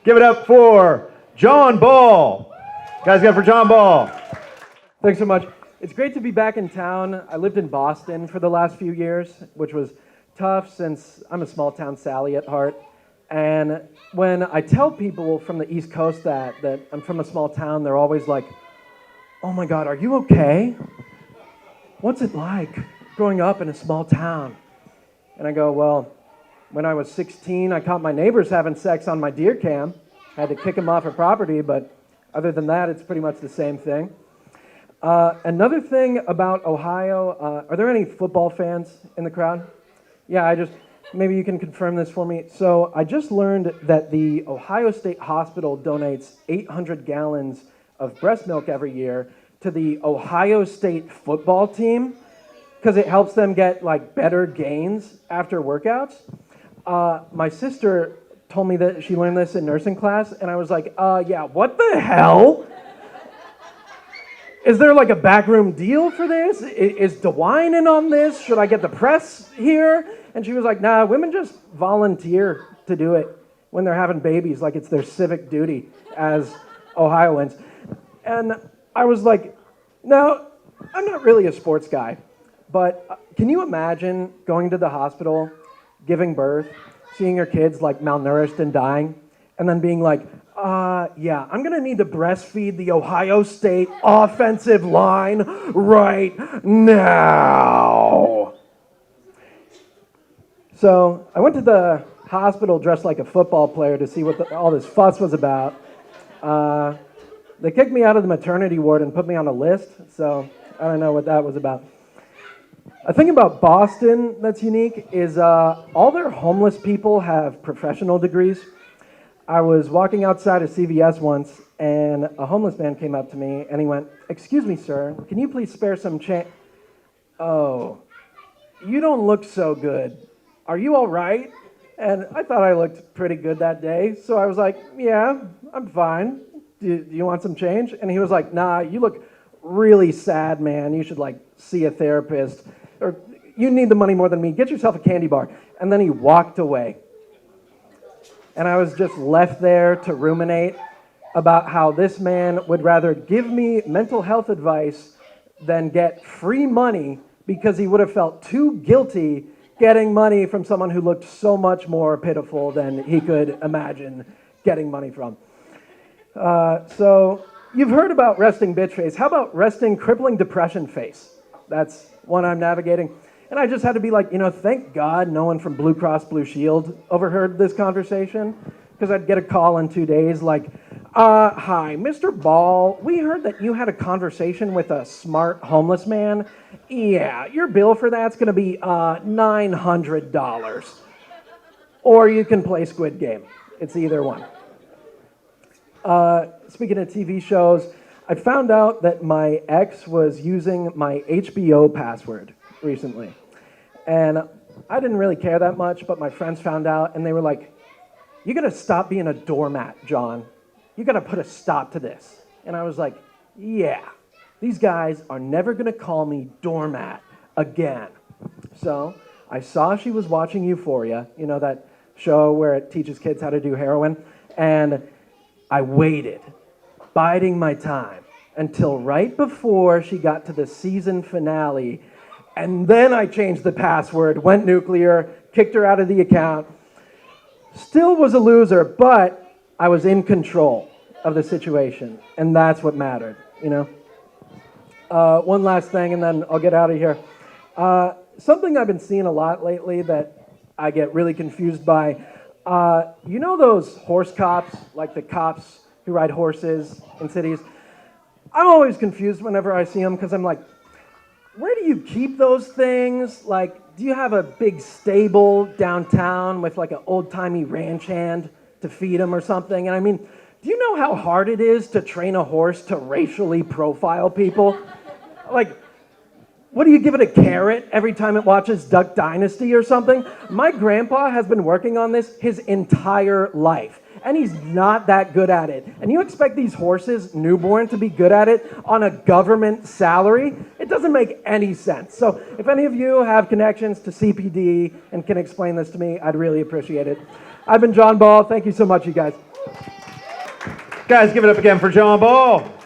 Give it up for John Ball. Guys, give it for John Ball. Thanks so much. It's great to be back in town. I lived in Boston for the last few years, which was tough since I'm a small town Sally at heart. And when I tell people from the East Coast that I'm from a small town, they're always like, "Oh my God, are you okay? What's it like growing up in a small town?" And I go, "Well, when I was 16, I caught my neighbors having sex on my deer cam. I had to kick them off of property, but other than that, it's pretty much the same thing." Another thing about Ohio, are there any football fans in the crowd? Yeah, maybe you can confirm this for me. So I just learned that the Ohio State Hospital donates 800 gallons of breast milk every year to the Ohio State football team because it helps them get like better gains after workouts. My sister told me that she learned this in nursing class, and I was like, yeah, what the hell? Is there like a backroom deal for this? Is DeWine in on this? Should I get the press here? And she was like, nah, women just volunteer to do it when they're having babies, like it's their civic duty as Ohioans. And I was like, no, I'm not really a sports guy, but can you imagine going to the hospital, giving birth, seeing your kids like malnourished and dying, and then being like, yeah, I'm gonna need to breastfeed the Ohio State offensive line right now. So I went to the hospital dressed like a football player to see what all this fuss was about. They kicked me out of the maternity ward and put me on a list, so I don't know what that was about. A thing about Boston that's unique is all their homeless people have professional degrees. I was walking outside of CVS once, and a homeless man came up to me, and he went, "Excuse me, sir, can you please spare some change?" "Oh, you don't look so good. Are you all right?" And I thought I looked pretty good that day, so I was like, "Yeah, I'm fine. Do you want some change?" And he was like, "Nah, you look really sad, man. You should like see a therapist, or you need the money more than me. Get yourself a candy bar." And then he walked away. And I was just left there to ruminate about how this man would rather give me mental health advice than get free money because he would have felt too guilty getting money from someone who looked so much more pitiful than he could imagine getting money from. So you've heard about resting bitch face. How about resting crippling depression face? That's one I'm navigating. And I just had to be like, thank God no one from Blue Cross Blue Shield overheard this conversation, because I'd get a call in 2 days like, hi, Mr. Ball, we heard that you had a conversation with a smart homeless man. Yeah, your bill for that's going to be $900. Or you can play Squid Game. It's either one. Speaking of TV shows, I found out that my ex was using my HBO password recently. And I didn't really care that much, but my friends found out, and they were like, "You gotta stop being a doormat, John. You gotta put a stop to this." And I was like, yeah, these guys are never gonna call me doormat again. So I saw she was watching Euphoria, that show where it teaches kids how to do heroin, and I waited, biding my time, until right before she got to the season finale. And then I changed the password, went nuclear, kicked her out of the account. Still was a loser, but I was in control of the situation. And that's what mattered, One last thing, and then I'll get out of here. Something I've been seeing a lot lately that I get really confused by. Those horse cops, like the cops who ride horses in cities? I'm always confused whenever I see them, because I'm like, where do you keep those things? Like, do you have a big stable downtown with like an old-timey ranch hand to feed them or something? And I mean, do you know how hard it is to train a horse to racially profile people? Like, what do you give it, a carrot every time it watches Duck Dynasty or something? My grandpa has been working on this his entire life, and he's not that good at it. And you expect these horses, newborn, to be good at it on a government salary? It doesn't make any sense. So if any of you have connections to CPD and can explain this to me, I'd really appreciate it. I've been John Ball. Thank you so much, you guys. Guys, give it up again for John Ball.